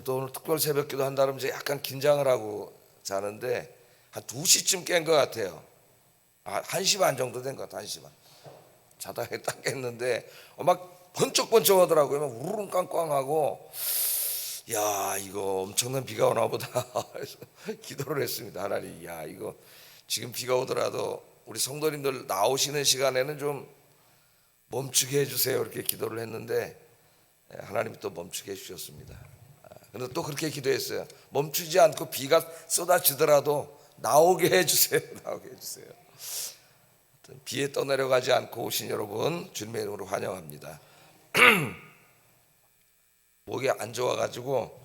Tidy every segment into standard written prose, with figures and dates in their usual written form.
또 오늘 특별 새벽기도 한다면 이제 약간 긴장을 하고 자는데 한 2시쯤 깬 것 같아요. 1시 반 정도 된 것 같아요. 1시 반. 자다가 딱 깼는데 막 번쩍번쩍 하더라고요. 막 우르릉 꽝꽝하고, 야, 이거 엄청난 비가 오나 보다. 그래서 기도를 했습니다. 하나님, 야, 이거 지금 비가 오더라도 우리 성도님들 나오시는 시간에는 좀 멈추게 해주세요. 이렇게 기도를 했는데 하나님이 또 멈추게 해주셨습니다. 그런데 또 그렇게 기도했어요. 멈추지 않고 비가 쏟아지더라도 나오게 해주세요. 나오게 해주세요. 비에 떠내려가지 않고 오신 여러분 주님의 이름으로 환영합니다. 목이 안 좋아가지고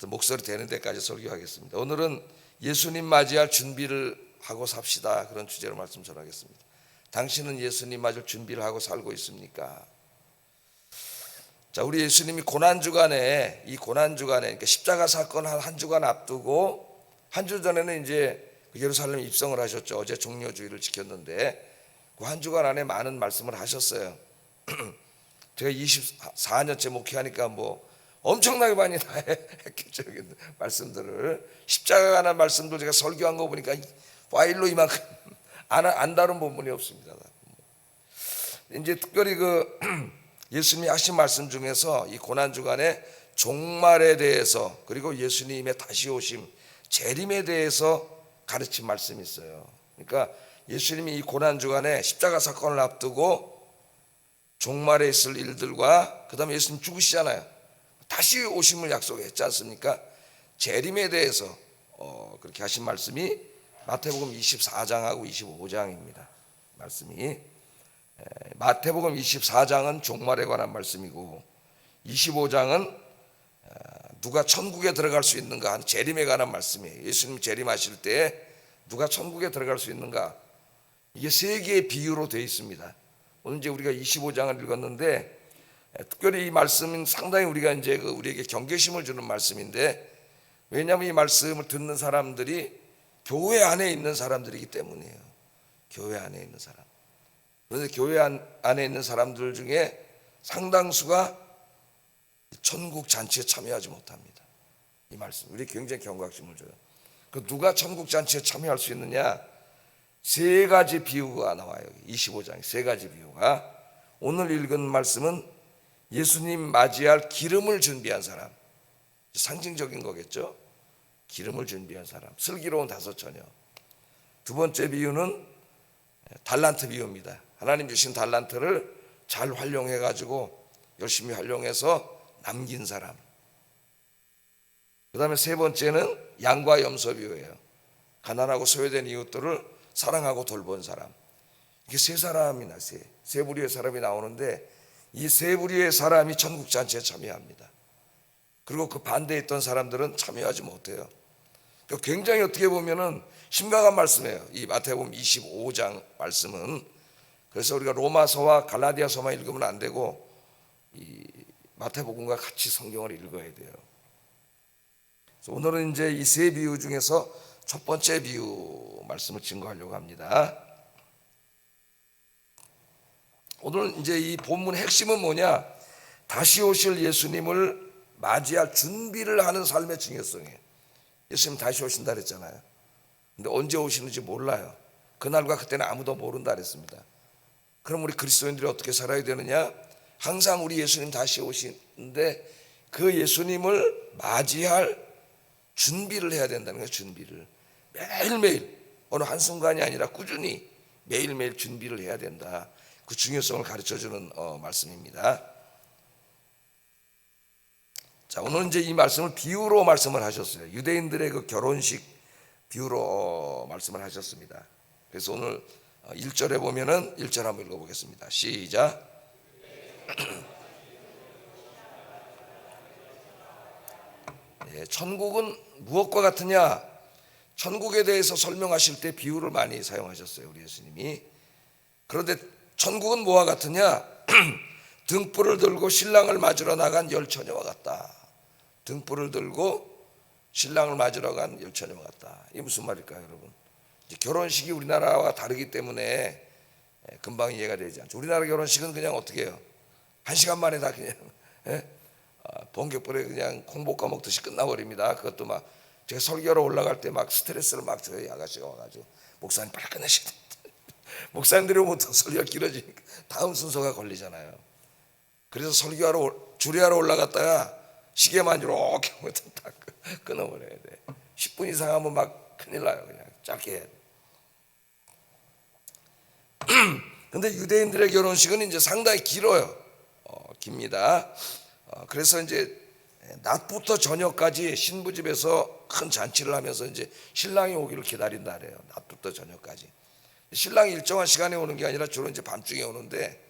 목소리 되는 데까지 설교하겠습니다. 오늘은 예수님 맞이할 준비를 하고 삽시다, 그런 주제로 말씀 전하겠습니다. 당신은 예수님 맞을 준비를 하고 살고 있습니까? 자, 우리 예수님이 고난주간에, 이 고난주간에, 그러니까 십자가 사건 한 주간 앞두고 한 주 전에는 이제 예루살렘 입성을 하셨죠. 어제 종료주의를 지켰는데 그 한 주간 안에 많은 말씀을 하셨어요. 제가 24년째 목회하니까 뭐 엄청나게 많이 다 했겠죠. 말씀들을, 십자가 관한 말씀들 제가 설교한 거 보니까 파일로 이만큼 안 다룬 부분이 없습니다. 이제 특별히 예수님이 하신 말씀 중에서 이 고난주간에 종말에 대해서, 그리고 예수님의 다시 오심, 재림에 대해서 가르친 말씀이 있어요. 그러니까 예수님이 이 고난주간에 십자가 사건을 앞두고 종말에 있을 일들과, 그 다음에 예수님 죽으시잖아요. 다시 오심을 약속했지 않습니까? 재림에 대해서 그렇게 하신 말씀이 마태복음 24장하고 25장입니다. 말씀이 마태복음 24장은 종말에 관한 말씀이고 25장은 누가 천국에 들어갈 수 있는가 하는 재림에 관한 말씀이에요. 예수님 재림하실 때 누가 천국에 들어갈 수 있는가, 이게 세 개의 비유로 되어 있습니다. 오늘 이제 우리가 25장을 읽었는데 특별히 이 말씀은 상당히 우리가 이제 우리에게 경계심을 주는 말씀인데, 왜냐하면 이 말씀을 듣는 사람들이 교회 안에 있는 사람들이기 때문이에요. 교회 안에 있는 사람. 그런데 교회 안에 있는 사람들 중에 상당수가 천국 잔치에 참여하지 못합니다. 이 말씀 우리 굉장히 경각심을 줘요. 누가 천국 잔치에 참여할 수 있느냐? 세 가지 비유가 나와요. 25장에 세 가지 비유가. 오늘 읽은 말씀은 예수님 맞이할 기름을 준비한 사람, 상징적인 거겠죠. 기름을 준비한 사람, 슬기로운 5처녀. 두 번째 비유는 달란트 비유입니다. 하나님 주신 달란트를 잘 활용해 가지고 열심히 활용해서 남긴 사람. 그 다음에 세 번째는 양과 염소 비유예요. 가난하고 소외된 이웃들을 사랑하고 돌본 사람. 이게 세 사람이나 세 부류의 사람이 나오는데, 이 세 부류의 사람이 천국 잔치에 참여합니다. 그리고 그 반대에 있던 사람들은 참여하지 못해요. 굉장히 어떻게 보면은 심각한 말씀이에요. 이 마태복음 25장 말씀은. 그래서 우리가 로마서와 갈라디아서만 읽으면 안 되고 이 마태복음과 같이 성경을 읽어야 돼요. 그래서 오늘은 이제 이 세 비유 중에서 첫 번째 비유 말씀을 증거하려고 합니다. 오늘 이제 이 본문의 핵심은 뭐냐? 다시 오실 예수님을 맞이할 준비를 하는 삶의 중요성이에요. 예수님 다시 오신다 그랬잖아요. 근데 언제 오시는지 몰라요. 그날과 그때는 아무도 모른다 그랬습니다. 그럼 우리 그리스도인들이 어떻게 살아야 되느냐? 항상 우리 예수님 다시 오시는데 그 예수님을 맞이할 준비를 해야 된다는 거예요. 준비를 매일매일, 어느 한순간이 아니라 꾸준히 매일매일 준비를 해야 된다. 그 중요성을 가르쳐주는 말씀입니다. 자, 오늘 이제 이 말씀을 비유로 말씀을 하셨어요. 유대인들의 그 결혼식 비유로 말씀을 하셨습니다. 그래서 오늘 1절에 보면은 1절 한번 읽어보겠습니다. 시작. 천국은 무엇과 같으냐? 천국에 대해서 설명하실 때 비유를 많이 사용하셨어요, 우리 예수님이. 그런데 천국은 뭐와 같으냐? 등불을 들고 신랑을 맞으러 나간 열처녀와 같다. 등불을 들고 신랑을 맞으러 간 열처녀와 같다. 이게 무슨 말일까요, 여러분? 결혼식이 우리나라와 다르기 때문에 금방 이해가 되지 않죠. 우리나라 결혼식은 그냥 어떻게 해요? 1시간 만에 다 그냥 번개불에 그냥 콩볶아 먹듯이 끝나버립니다. 그것도 막 제가 설교하러 올라갈 때 막 스트레스를 막 저희 아가씨가 와가지고 목사님 빨리 끝내시다. 목사님들이 오면 또 설교가 길어지니까 다음 순서가 걸리잖아요. 그래서 설교하러 주례하러 올라갔다가 시계만 이렇게 하면 딱 끊어버려야 돼. 10분 이상 하면 막 큰일 나요. 그냥 짧게 해야 돼. 근데 유대인들의 결혼식은 이제 상당히 길어요. 깁니다. 그래서 이제 낮부터 저녁까지 신부 집에서 큰 잔치를 하면서 이제 신랑이 오기를 기다린다 그래요. 낮부터 저녁까지. 신랑이 일정한 시간에 오는 게 아니라 주로 이제 밤중에 오는데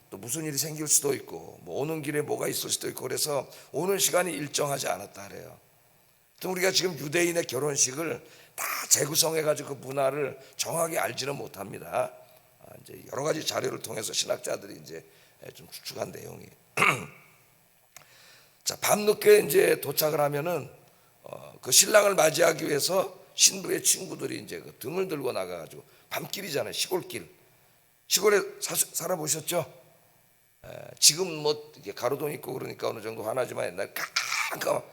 또 무슨 일이 생길 수도 있고 뭐 오는 길에 뭐가 있을 수도 있고 그래서 오는 시간이 일정하지 않았다 그래요. 또 우리가 지금 유대인의 결혼식을 다 재구성해 가지고 그 문화를 정확히 알지는 못합니다. 이제 여러 가지 자료를 통해서 신학자들이 이제 좀 추측한 내용이. 자, 밤늦게 이제 도착을 하면은 그 신랑을 맞이하기 위해서 신부의 친구들이 이제 그 등을 들고 나가가지고 밤길이잖아요. 시골길. 시골에 살아보셨죠? 지금 뭐 이게 가로등 있고 그러니까 어느 정도 화나지만 옛날 깜깜.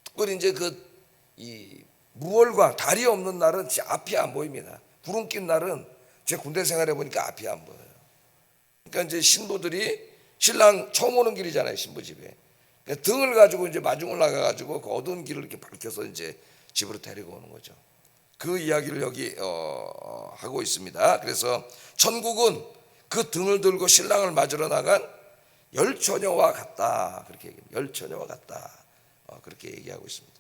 특별히 이제 그 이 무월광 달이 없는 날은 제 앞이 안 보입니다. 구름 낀 날은 제 군대 생활해 보니까 앞이 안 보여요. 그러니까 이제 신부들이 신랑 처음 오는 길이잖아요. 신부 집에. 그러니까 등을 가지고 이제 마중을 나가가지고 그 어두운 길을 이렇게 밝혀서 이제 집으로 데리고 오는 거죠. 그 이야기를 여기 하고 있습니다. 그래서 천국은 그 등을 들고 신랑을 맞으러 나간 열처녀와 같다. 그렇게 얘기합니다. 열처녀와 같다. 그렇게 얘기하고 있습니다.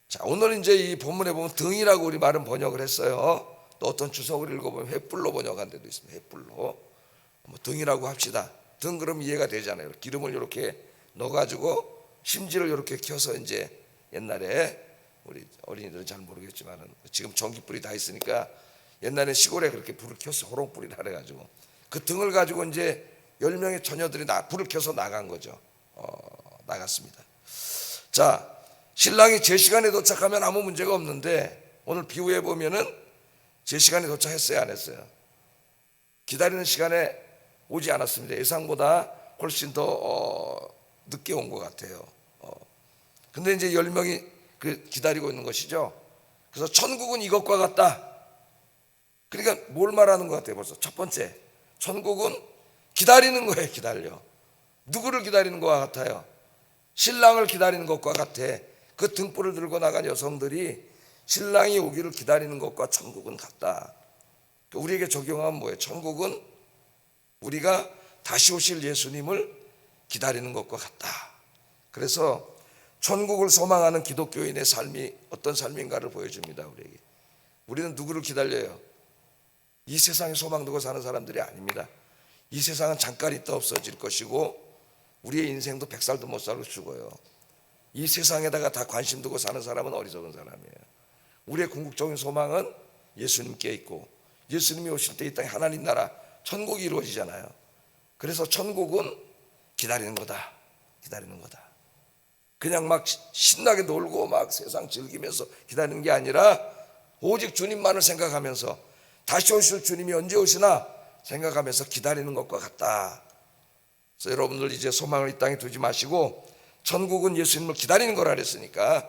자, 오늘 이제 이 본문에 보면 등이라고 우리 말은 번역을 했어요. 또 어떤 주석을 읽어보면 횃불로 번역한 데도 있습니다. 횃불로. 뭐 등이라고 합시다. 등 그럼 이해가 되잖아요. 기름을 이렇게 넣어가지고 심지를 이렇게 켜서 이제 옛날에 우리 어린이들은 잘 모르겠지만은 지금 전기불이 다 있으니까 옛날에 시골에 그렇게 불을 켜서 호롱불이라 그래가지고 그 등을 가지고 이제 10명의 처녀들이 불을 켜서 나간 거죠. 나갔습니다. 자, 신랑이 제 시간에 도착하면 아무 문제가 없는데 오늘 비유해 보면은 제 시간에 도착했어요, 안 했어요? 기다리는 시간에 오지 않았습니다. 예상보다 훨씬 더 늦게 온 것 같아요. 근데 이제 10명이 기다리고 있는 것이죠. 그래서 천국은 이것과 같다. 그러니까 뭘 말하는 것 같아요? 벌써 첫 번째, 천국은 기다리는 거예요. 기다려. 누구를 기다리는 것과 같아요? 신랑을 기다리는 것과 같아. 그 등불을 들고 나간 여성들이 신랑이 오기를 기다리는 것과 천국은 같다. 우리에게 적용하면 뭐예요? 천국은 우리가 다시 오실 예수님을 기다리는 것과 같다. 그래서 천국을 소망하는 기독교인의 삶이 어떤 삶인가를 보여줍니다. 우리에게. 우리는 누구를 기다려요? 이 세상에 소망 두고 사는 사람들이 아닙니다. 이 세상은 잠깐 있다 없어질 것이고 우리의 인생도 100살도 못 살고 죽어요. 이 세상에다가 다 관심 두고 사는 사람은 어리석은 사람이에요. 우리의 궁극적인 소망은 예수님께 있고 예수님이 오실 때 이 땅에 하나님 나라 천국이 이루어지잖아요. 그래서 천국은 기다리는 거다. 기다리는 거다. 그냥 막 신나게 놀고 막 세상 즐기면서 기다리는 게 아니라 오직 주님만을 생각하면서 다시 오실 주님이 언제 오시나 생각하면서 기다리는 것과 같다. 그래서 여러분들 이제 소망을 이 땅에 두지 마시고 천국은 예수님을 기다리는 거라 그랬으니까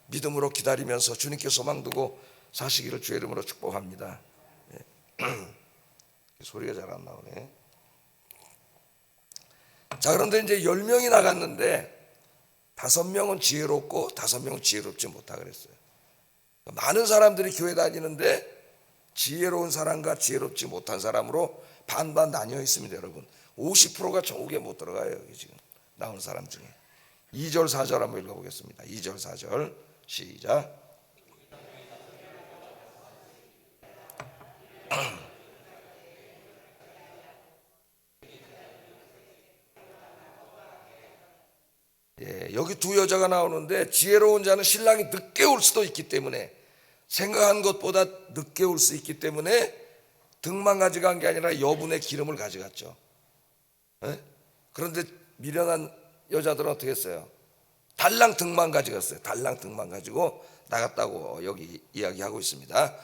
믿음으로 기다리면서 주님께 소망 두고 사시기를 주의 이름으로 축복합니다. 소리가 잘 안 나오네. 자, 그런데 이제 10명이 나갔는데 5명은 지혜롭고 5명은 지혜롭지 못하 그랬어요. 많은 사람들이 교회 다니는데 지혜로운 사람과 지혜롭지 못한 사람으로 반반 나뉘어 있습니다. 여러분 50%가 천국에 못 들어가요. 여기 지금 나오는 사람 중에. 2절 4절 한번 읽어보겠습니다. 2절 4절 시작. 예, 여기 두 여자가 나오는데 지혜로운 자는 신랑이 늦게 올 수도 있기 때문에 생각한 것보다 늦게 올 수 있기 때문에 등만 가져간 게 아니라 여분의 기름을 가져갔죠. 예? 그런데 미련한 여자들은 어떻게 했어요? 달랑 등만 가져갔어요. 달랑 등만 가지고 나갔다고 여기 이야기하고 있습니다.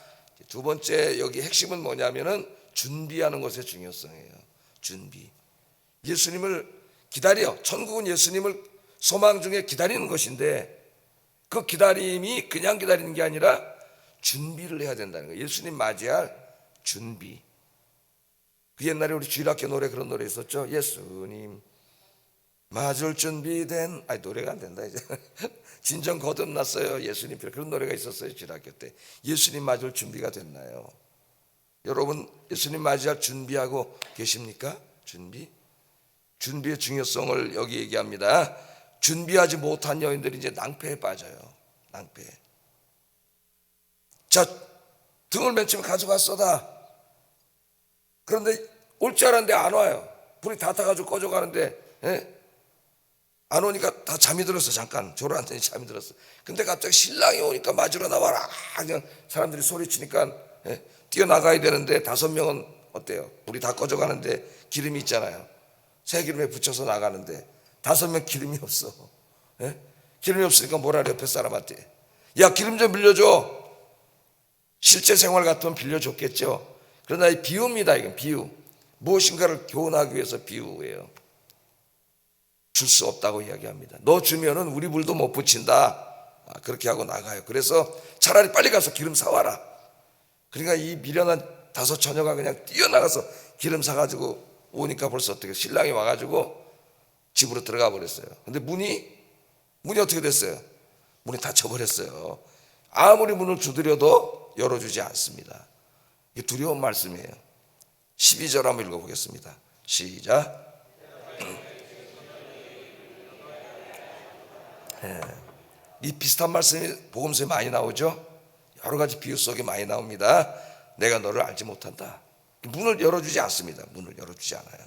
두 번째 여기 핵심은 뭐냐면은 준비하는 것의 중요성이에요. 준비. 예수님을 기다려. 천국은 예수님을 소망 중에 기다리는 것인데 그 기다림이 그냥 기다리는 게 아니라 준비를 해야 된다는 거예요. 예수님 맞이할 준비. 그 옛날에 우리 주일학교 노래 그런 노래 있었죠. 예수님 맞을 준비된, 노래가 안 된다 이제. 진정 거듭났어요 예수님. 그런 노래가 있었어요 주일학교 때. 예수님 맞을 준비가 됐나요? 여러분 예수님 맞이할 준비하고 계십니까? 준비의 중요성을 여기 얘기합니다. 준비하지 못한 여인들이 이제 낭패에 빠져요. 낭패. 자, 등을 맨 처음에 가져갔어다. 그런데 올 줄 알았는데 안 와요. 불이 다 타가지고 꺼져가는데 안 오니까 다 잠이 들었어. 잠깐 졸아앉더니 잠이 들었어. 근데 갑자기 신랑이 오니까 맞으러 나와라. 그냥 사람들이 소리치니까 뛰어나가야 되는데 5명은 어때요? 불이 다 꺼져가는데 기름이 있잖아요. 새 기름에 붙여서 나가는데 5명 기름이 없어. 기름이 없으니까 뭐라 그래 옆에 사람한테. 야 기름 좀 빌려줘. 실제 생활 같으면 빌려줬겠죠. 그러나 이 비유입니다. 이건 비유. 무엇인가를 교훈하기 위해서 비유예요. 줄 수 없다고 이야기합니다. 너 주면은 우리 불도 못 붙인다. 그렇게 하고 나가요. 그래서 차라리 빨리 가서 기름 사와라. 그러니까 이 미련한 5 처녀가 그냥 뛰어나가서 기름 사가지고 오니까 벌써 어떻게 신랑이 와가지고 집으로 들어가 버렸어요. 근데 문이 어떻게 됐어요? 문이 닫혀버렸어요. 아무리 문을 두드려도 열어주지 않습니다. 이게 두려운 말씀이에요. 12절 한번 읽어보겠습니다. 시작. 이 비슷한 말씀이 복음서에 많이 나오죠. 여러 가지 비유 속에 많이 나옵니다. 내가 너를 알지 못한다. 문을 열어주지 않습니다. 문을 열어주지 않아요.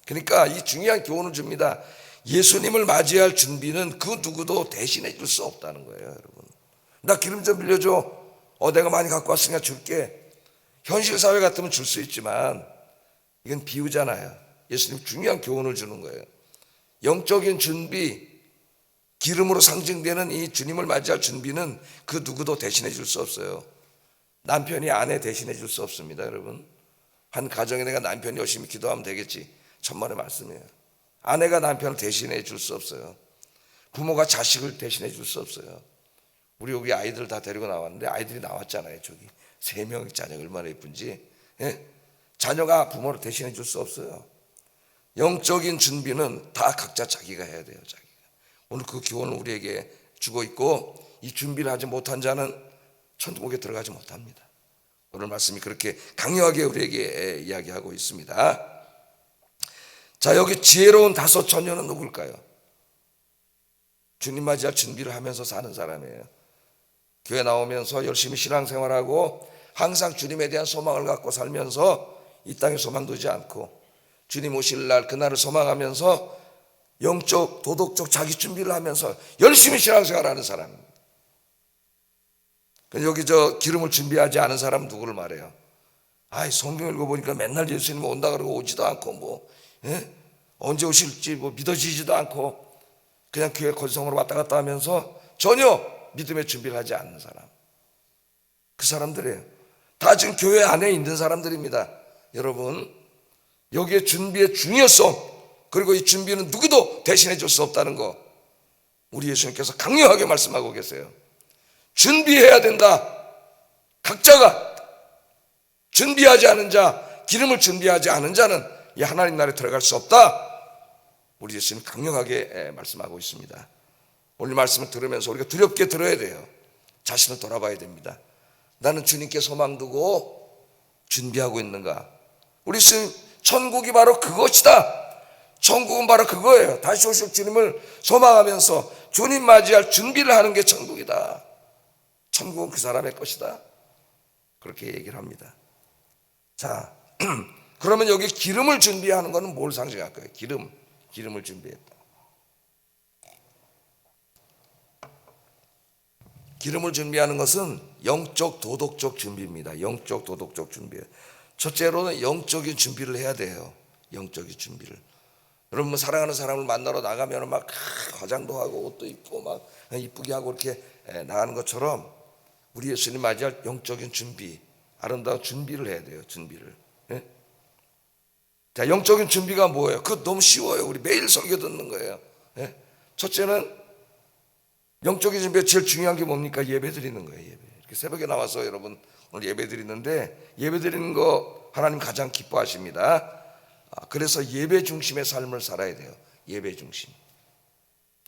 그러니까 이 중요한 교훈을 줍니다. 예수님을 맞이할 준비는 그 누구도 대신해 줄 수 없다는 거예요. 여러분 나 기름 좀 빌려줘. 내가 많이 갖고 왔으니까 줄게. 현실 사회 같으면 줄 수 있지만 이건 비유잖아요. 예수님 중요한 교훈을 주는 거예요. 영적인 준비, 기름으로 상징되는 이 주님을 맞이할 준비는 그 누구도 대신해 줄 수 없어요. 남편이 아내 대신해 줄 수 없습니다. 여러분 한 가정에 내가 남편이 열심히 기도하면 되겠지. 천만의 말씀이에요. 아내가 남편을 대신해 줄 수 없어요. 부모가 자식을 대신해 줄 수 없어요. 우리 여기 아이들 다 데리고 나왔는데 아이들이 나왔잖아요. 저기 3명의 자녀가 얼마나 예쁜지. 자녀가 부모를 대신해 줄 수 없어요. 영적인 준비는 다 각자 자기가 해야 돼요. 자기가. 오늘 그 교훈을 우리에게 주고 있고 이 준비를 하지 못한 자는 천국에 들어가지 못합니다. 오늘 말씀이 그렇게 강력하게 우리에게 이야기하고 있습니다. 자, 여기 지혜로운 5 처녀는 누굴까요? 주님 맞이할 준비를 하면서 사는 사람이에요. 교회 나오면서 열심히 신앙생활하고 항상 주님에 대한 소망을 갖고 살면서 이 땅에 소망 두지 않고 주님 오실 날 그날을 소망하면서 영적 도덕적 자기 준비를 하면서 열심히 신앙생활하는 사람입니다. 여기 기름을 준비하지 않은 사람은 누구를 말해요? 성경 읽어보니까 맨날 예수님 온다 그러고 오지도 않고 언제 오실지 믿어지지도 않고 그냥 교회 건성으로 왔다 갔다 하면서 전혀 믿음의 준비를 하지 않는 사람. 그 사람들이에요. 다 지금 교회 안에 있는 사람들입니다. 여러분 여기에 준비의 중요성 그리고 이 준비는 누구도 대신해 줄 수 없다는 거 우리 예수님께서 강력하게 말씀하고 계세요. 준비해야 된다. 각자가 준비하지 않은 자, 기름을 준비하지 않은 자는 이 하나님 나라에 들어갈 수 없다. 우리 예수님 강력하게 말씀하고 있습니다. 오늘 말씀을 들으면서 우리가 두렵게 들어야 돼요. 자신을 돌아봐야 됩니다. 나는 주님께 소망 두고 준비하고 있는가? 우리 예수님 천국이 바로 그것이다. 천국은 바로 그거예요. 다시 오실 주님을 소망하면서 주님 맞이할 준비를 하는 게 천국이다. 천국은 그 사람의 것이다. 그렇게 얘기를 합니다. 자, 그러면 여기 기름을 준비하는 것은 뭘 상징할 거예요? 기름을 준비했다. 기름을 준비하는 것은 영적 도덕적 준비입니다. 영적 도덕적 준비. 첫째로는 영적인 준비를 해야 돼요. 영적인 준비를. 여러분 사랑하는 사람을 만나러 나가면 막 화장도 하고 옷도 입고 막 이쁘게 하고 이렇게 나가는 것처럼 우리 예수님 맞이할 영적인 준비, 아름다운 준비를 해야 돼요. 준비를. 자, 영적인 준비가 뭐예요? 그거 너무 쉬워요. 우리 매일 설교 듣는 거예요. 예? 첫째는 영적인 준비가 제일 중요한 게 뭡니까? 예배 드리는 거예요. 예배. 이렇게 새벽에 나와서 여러분 오늘 예배 드리는데, 예배 드리는 거 하나님 가장 기뻐하십니다. 그래서 예배 중심의 삶을 살아야 돼요. 예배 중심.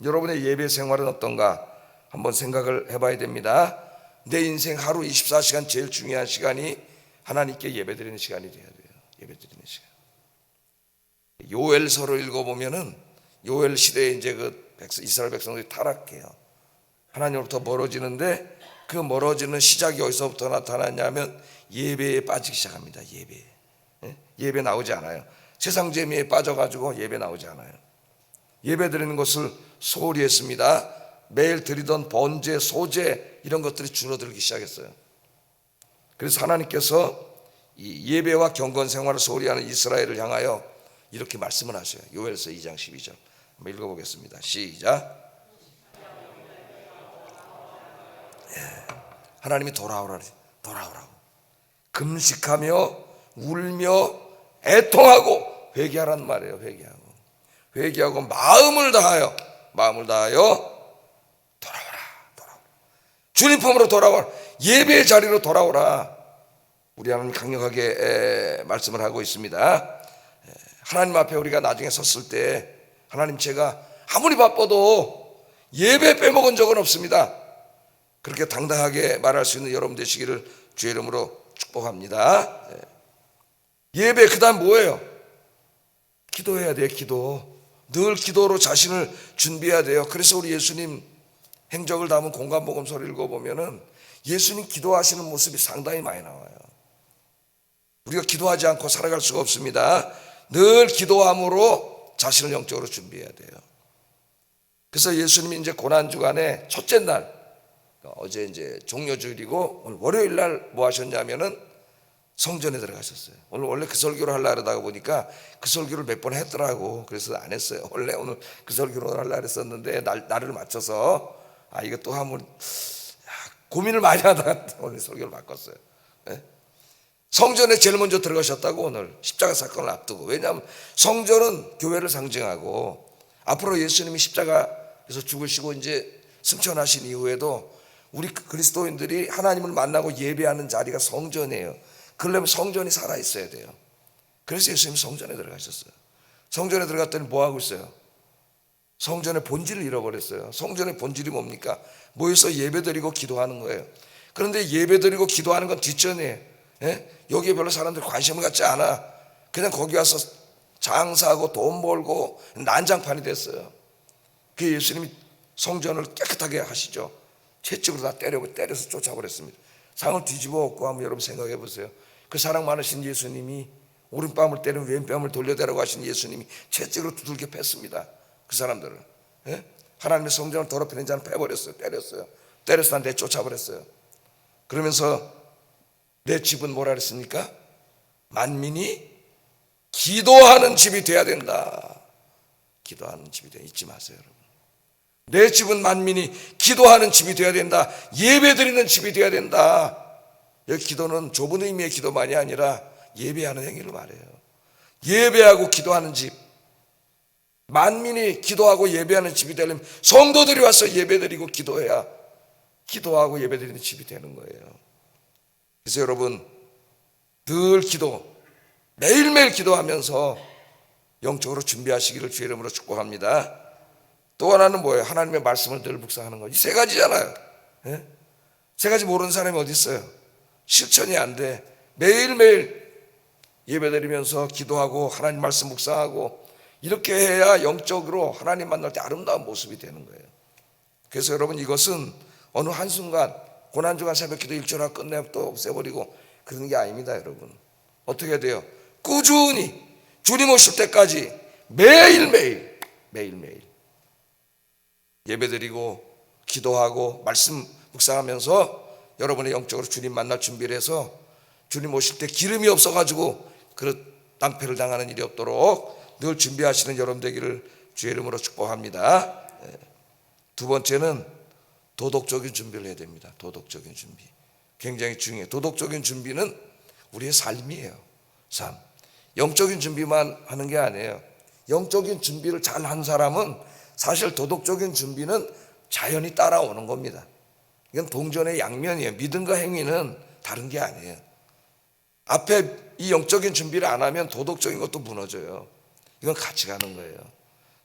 여러분의 예배 생활은 어떤가 한번 생각을 해봐야 됩니다. 내 인생 하루 24시간 제일 중요한 시간이 하나님께 예배 드리는 시간이 돼야 돼요. 예배 드리는 시간. 요엘서를 읽어보면은 요엘 시대에 이제 이스라엘 백성들이 타락해요. 하나님으로부터 멀어지는데, 그 멀어지는 시작이 어디서부터 나타났냐면 예배에 빠지기 시작합니다. 예배 나오지 않아요. 세상 재미에 빠져가지고 예배 나오지 않아요. 예배 드리는 것을 소홀히 했습니다. 매일 드리던 번제, 소제 이런 것들이 줄어들기 시작했어요. 그래서 하나님께서 이 예배와 경건 생활을 소홀히 하는 이스라엘을 향하여 이렇게 말씀을 하셔요. 요엘서 2장 12절 한번 읽어보겠습니다. 시작. 하나님이 돌아오라고 금식하며 울며 애통하고 회개하라는 말이에요. 회개하고 마음을 다하여 돌아오라. 주님 품으로 돌아오라. 예배의 자리로 돌아오라. 우리 하나님 강력하게 말씀을 하고 있습니다. 하나님 앞에 우리가 나중에 섰을 때, 하나님, 제가 아무리 바빠도 예배 빼먹은 적은 없습니다. 그렇게 당당하게 말할 수 있는 여러분 되시기를 주의 이름으로 축복합니다. 예배 그 다음 뭐예요? 기도해야 돼요. 늘 기도로 자신을 준비해야 돼요. 그래서 우리 예수님 행적을 담은 공간복음서를 읽어보면은 예수님 기도하시는 모습이 상당히 많이 나와요. 우리가 기도하지 않고 살아갈 수가 없습니다. 늘 기도함으로 자신을 영적으로 준비해야 돼요. 그래서 예수님이 이제 고난주간에 첫째 날, 어제 이제 종료주일이고 오늘 월요일 날 뭐 하셨냐면은 성전에 들어가셨어요. 오늘 원래 그 설교를 하려고 하다가 보니까 그 설교를 몇 번 했더라고. 그래서 안 했어요. 원래 오늘 그 설교를 하려고 했었는데 날을 맞춰서 이거 또 한번 고민을 많이 하다가 오늘 설교를 바꿨어요. 성전에 제일 먼저 들어가셨다고. 오늘 십자가 사건을 앞두고. 왜냐하면 성전은 교회를 상징하고, 앞으로 예수님이 십자가에서 죽으시고 이제 승천하신 이후에도 우리 그리스도인들이 하나님을 만나고 예배하는 자리가 성전이에요. 그러려면 성전이 살아있어야 돼요. 그래서 예수님이 성전에 들어가셨어요. 성전에 들어갔더니 뭐 하고 있어요? 성전의 본질을 잃어버렸어요. 성전의 본질이 뭡니까? 모여서 예배드리고 기도하는 거예요. 그런데 예배드리고 기도하는 건 뒷전이에요. 여기에 별로 사람들이 관심을 갖지 않아. 그냥 거기 와서 장사하고 돈 벌고 난장판이 됐어요. 그 예수님이 성전을 깨끗하게 하시죠. 채찍으로 다 때려서 쫓아버렸습니다. 상을 뒤집어 엎고 한번 여러분 생각해 보세요. 그 사랑 많으신 예수님이, 오른뺨을 때리면 왼뺨을 돌려대라고 하신 예수님이 채찍으로 두들겨 팼습니다. 그 사람들을. 하나님의 성전을 더럽히는 자는 패버렸어요. 때려서 내쫓아버렸어요. 그러면서 내 집은 뭐라 그랬습니까? 만민이 기도하는 집이 돼야 된다. 기도하는 집이 돼야, 잊지 마세요, 여러분. 내 집은 만민이 기도하는 집이 되어야 된다. 예배드리는 집이 되어야 된다. 여기 기도는 좁은 의미의 기도만이 아니라 예배하는 행위를 말해요. 예배하고 기도하는 집, 만민이 기도하고 예배하는 집이 되려면 성도들이 와서 예배드리고 기도해야 기도하고 예배드리는 집이 되는 거예요. 그래서 여러분 늘 매일매일 기도하면서 영적으로 준비하시기를 주의 이름으로 축복합니다. 또 하나는 뭐예요? 하나님의 말씀을 늘 묵상하는 거. 이 세 가지잖아요. 세 가지 모르는 사람이 어디 있어요? 실천이 안 돼. 매일매일 예배드리면서 기도하고 하나님 말씀 묵상하고 이렇게 해야 영적으로 하나님 만날 때 아름다운 모습이 되는 거예요. 그래서 여러분 이것은 어느 한순간 고난주간 새벽기도 일주일하고 끝내고 또 없애버리고 그러는 게 아닙니다. 여러분 어떻게 해야 돼요? 꾸준히 주님 오실 때까지 매일매일 예배드리고 기도하고 말씀 묵상하면서 여러분의 영적으로 주님 만날 준비를 해서 주님 오실 때 기름이 없어가지고 그릇 낭패를 당하는 일이 없도록 늘 준비하시는 여러분 되기를 주의 이름으로 축복합니다. 두 번째는 도덕적인 준비를 해야 됩니다. 도덕적인 준비 굉장히 중요해요. 도덕적인 준비는 우리의 삶이에요. 삶. 영적인 준비만 하는 게 아니에요. 영적인 준비를 잘 한 사람은 사실 도덕적인 준비는 자연히 따라오는 겁니다. 이건 동전의 양면이에요. 믿음과 행위는 다른 게 아니에요. 앞에 이 영적인 준비를 안 하면 도덕적인 것도 무너져요. 이건 같이 가는 거예요.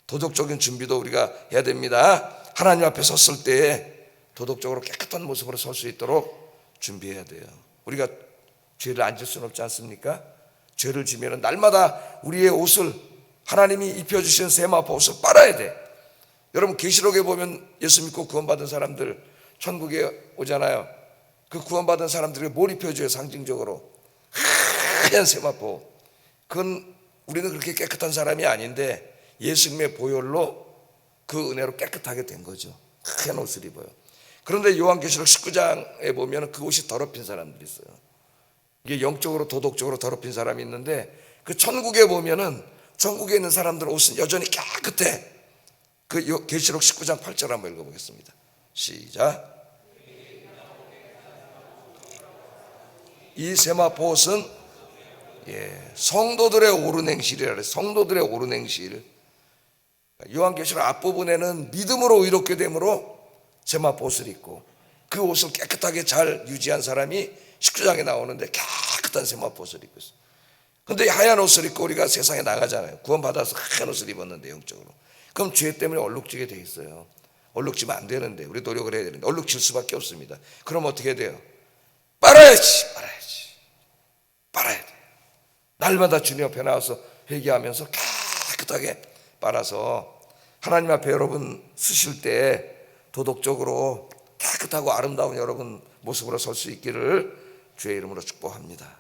도덕적인 준비도 우리가 해야 됩니다. 하나님 앞에 섰을 때 도덕적으로 깨끗한 모습으로 설 수 있도록 준비해야 돼요. 우리가 죄를 안 질 수는 없지 않습니까? 죄를 지면 날마다 우리의 옷을 하나님이 입혀주신 세마포 옷을 빨아야 돼. 여러분 계시록에 보면 예수 믿고 구원받은 사람들 천국에 오잖아요. 그 구원받은 사람들에게 뭘 입혀줘요? 상징적으로 하얀 세마포. 그건 우리는 그렇게 깨끗한 사람이 아닌데 예수님의 보혈로 그 은혜로 깨끗하게 된 거죠. 하얀 옷을 입어요. 그런데 요한계시록 19장에 보면 그 옷이 더럽힌 사람들이 있어요. 이게 영적으로 도덕적으로 더럽힌 사람이 있는데 그 천국에 보면은 천국에 있는 사람들 옷은 여전히 깨끗해. 그 계시록 19장 8절 한번 읽어보겠습니다. 시작. 이 세마포 옷은 성도들의 옳은 행실이라 그래요. 성도들의 옳은 행실. 요한계시록 앞부분에는 믿음으로 의롭게 됨으로 세마포 옷을 입고 그 옷을 깨끗하게 잘 유지한 사람이 19장에 나오는데 깨끗한 세마포 옷을 입고 있어요. 근데 하얀 옷을 입고 우리가 세상에 나가잖아요. 구원받아서 하얀 옷을 입었는데 영적으로. 그럼 죄 때문에 얼룩지게 돼 있어요. 얼룩지면 안 되는데 우리 노력을 해야 되는데 얼룩질 수밖에 없습니다. 그럼 어떻게 돼요? 빨아야 돼요. 날마다 주님 앞에 나와서 회개하면서 깨끗하게 빨아서 하나님 앞에 여러분 쓰실 때 도덕적으로 깨끗하고 아름다운 여러분 모습으로 설 수 있기를 주의 이름으로 축복합니다.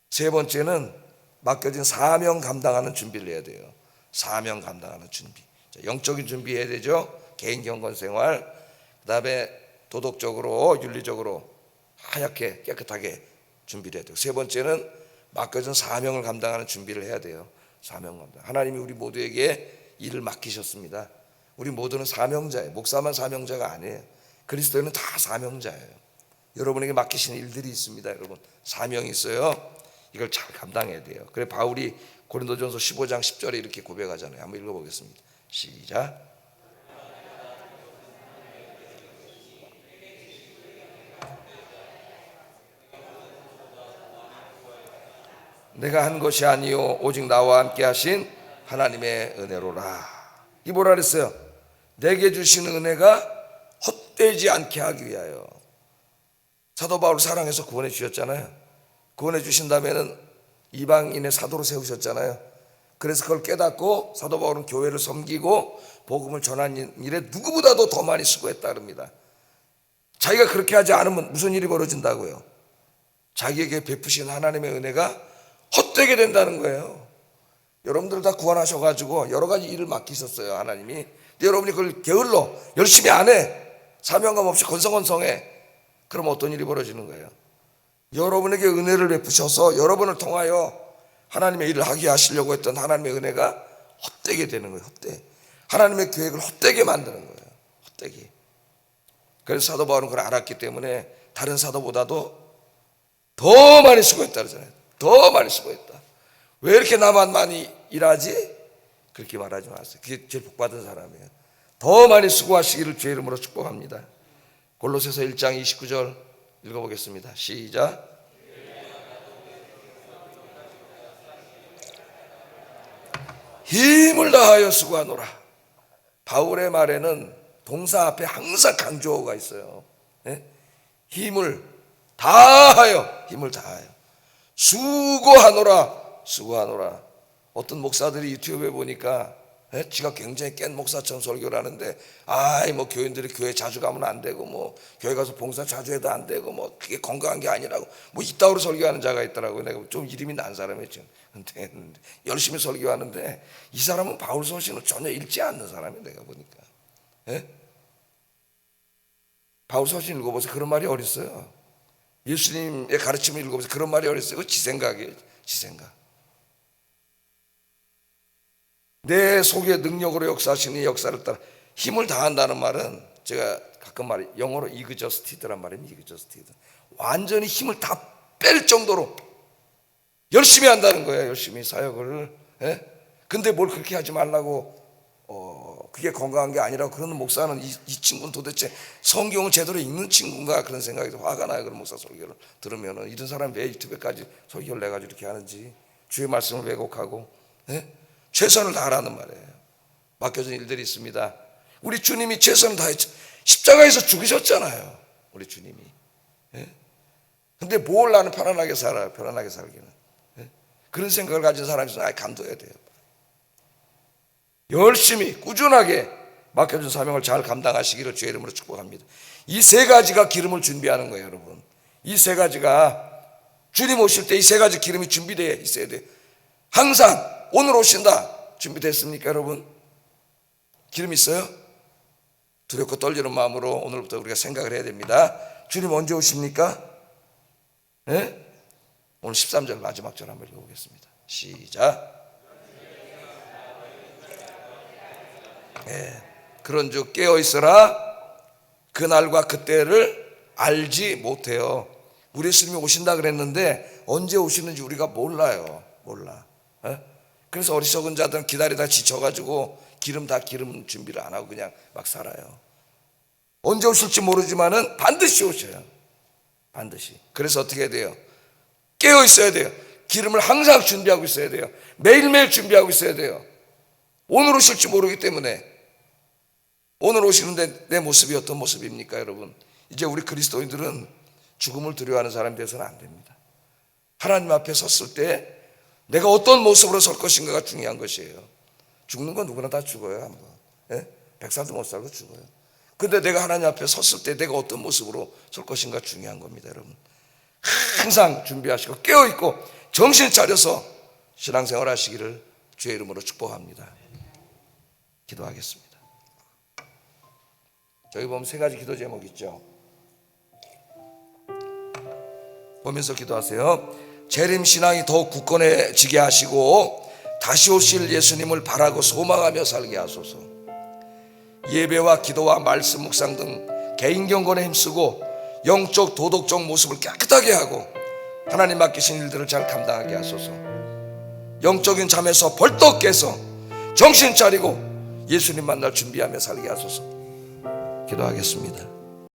세 번째는 맡겨진 사명 감당하는 준비를 해야 돼요. 사명 감당하는 준비. 영적인 준비해야 되죠. 개인 경건 생활. 그 다음에 도덕적으로 윤리적으로 하얗게 깨끗하게 준비를 해야 돼요. 세 번째는 맡겨진 사명을 감당하는 준비를 해야 돼요. 사명 감당. 하나님이 우리 모두에게 일을 맡기셨습니다. 우리 모두는 사명자예요. 목사만 사명자가 아니에요. 그리스도인은 다 사명자예요. 여러분에게 맡기신 일들이 있습니다. 여러분 사명이 있어요. 이걸 잘 감당해야 돼요. 그래 바울이 고린도전서 15장 10절에 이렇게 고백하잖아요. 한번 읽어보겠습니다. 시작. 내가 한 것이 아니요 오직 나와 함께 하신 하나님의 은혜로라. 이 뭐라 그랬어요? 내게 주시는 은혜가 헛되지 않게 하기 위하여. 사도 바울 사랑해서 구원해 주셨잖아요. 구원해 주신 다음에는 이방인의 사도로 세우셨잖아요. 그래서 그걸 깨닫고 사도 바울은 교회를 섬기고 복음을 전하는 일에 누구보다도 더 많이 수고했다 그럽니다. 자기가 그렇게 하지 않으면 무슨 일이 벌어진다고요? 자기에게 베푸신 하나님의 은혜가 헛되게 된다는 거예요. 여러분들 다 구원하셔가지고 여러 가지 일을 맡기셨어요. 하나님이. 근데 여러분이 그걸 게을러 열심히 안 해. 사명감 없이 건성건성해. 그럼 어떤 일이 벌어지는 거예요? 여러분에게 은혜를 베푸셔서 여러분을 통하여 하나님의 일을 하게 하시려고 했던 하나님의 은혜가 헛되게 되는 거예요. 헛되게. 하나님의 계획을 헛되게 만드는 거예요. 헛되게. 그래서 사도 바울은 그걸 알았기 때문에 다른 사도보다도 더 많이 수고했다 그러잖아요. 더 많이 수고했다. 왜 이렇게 나만 많이 일하지? 그렇게 말하지 마세요. 그게 제일 복받은 사람이에요. 더 많이 수고하시기를 주의 이름으로 축복합니다. 골로새서 1장 29절 읽어보겠습니다. 시작. 힘을 다하여 수고하노라. 바울의 말에는 동사 앞에 항상 강조어가 있어요. 힘을 다하여 수고하노라. 어떤 목사들이 유튜브에 보니까 지가 굉장히 깬 목사처럼 설교를 하는데 뭐 교인들이 교회 자주 가면 안 되고 뭐 교회 가서 봉사 자주 해도 안 되고 뭐 그게 건강한 게 아니라고 뭐 이따위로 설교하는 자가 있더라고요. 내가 좀 이름이 난 사람이죠. 근데 열심히 설교하는데 이 사람은 바울 서신을 전혀 읽지 않는 사람이에요. 내가 보니까. 바울 서신 읽어보세요. 그런 말이 어딨어요? 예수님의 가르침을 읽어보세요. 그런 말이 어딨어요? 그거 지 생각이에요. 지 생각. 내 속에 능력으로 역사하시니 역사를 따라 힘을 다한다는 말은 제가 가끔 말해 영어로 이그저스티드란 말입니다. 이그저스티드. 완전히 힘을 다 뺄 정도로 열심히 한다는 거예요. 열심히 사역을. 예? 근데 뭘 그렇게 하지 말라고 그게 건강한 게 아니라고 그러는 목사는 이 친구는 도대체 성경을 제대로 읽는 친구인가 그런 생각이 화가 나요. 그런 목사 설교를 들으면은 이런 사람이 왜 유튜브까지 설교를 내가지고 이렇게 하는지, 주의 말씀을 왜곡하고, 예? 최선을 다하라는 말이에요. 맡겨진 일들이 있습니다. 우리 주님이 최선을 다했죠. 십자가에서 죽으셨잖아요, 우리 주님이. 예? 근데 뭘 나는 편안하게 살아요. 편안하게 살기는. 예? 그런 생각을 가진 사람이 있으면 감도해야 돼요. 열심히 꾸준하게 맡겨준 사명을 잘 감당하시기를 주의 이름으로 축복합니다. 이 세 가지가 기름을 준비하는 거예요, 여러분. 이 세 가지가 주님 오실 때 이 세 가지 기름이 준비되어 있어야 돼요. 항상 오늘 오신다 준비됐습니까, 여러분? 기름 있어요? 두렵고 떨리는 마음으로 오늘부터 우리가 생각을 해야 됩니다. 주님 언제 오십니까? 네? 오늘 13절 마지막 절 한번 읽어보겠습니다. 시작. 네. 그런즉 깨어있으라. 그날과 그때를 알지 못해요. 우리 예수님이 오신다 그랬는데 언제 오시는지 우리가 몰라요. 몰라. 네? 그래서 어리석은 자들은 기다리다 지쳐가지고 기름 준비를 안 하고 그냥 막 살아요. 언제 오실지 모르지만은 반드시 오셔요. 반드시. 그래서 어떻게 해야 돼요? 깨어 있어야 돼요. 기름을 항상 준비하고 있어야 돼요. 매일매일 준비하고 있어야 돼요. 오늘 오실지 모르기 때문에. 오늘 오시는데 내 모습이 어떤 모습입니까, 여러분? 이제 우리 그리스도인들은 죽음을 두려워하는 사람이 돼서는 안 됩니다. 하나님 앞에 섰을 때 내가 어떤 모습으로 설 것인가가 중요한 것이에요. 죽는 건 누구나 다 죽어요, 한번. 예? 100살도 못 살고 죽어요. 근데 내가 하나님 앞에 섰을 때 내가 어떤 모습으로 설 것인가 중요한 겁니다, 여러분. 항상 준비하시고 깨어있고 정신 차려서 신앙생활 하시기를 주의 이름으로 축복합니다. 기도하겠습니다. 저기 보면 세 가지 기도 제목 있죠. 보면서 기도하세요. 재림신앙이 더욱 굳건해지게 하시고 다시 오실 예수님을 바라고 소망하며 살게 하소서. 예배와 기도와 말씀 묵상 등 개인 경건에 힘쓰고 영적 도덕적 모습을 깨끗하게 하고 하나님 맡기신 일들을 잘 감당하게 하소서. 영적인 잠에서 벌떡 깨서 정신 차리고 예수님 만날 준비하며 살게 하소서. 기도하겠습니다.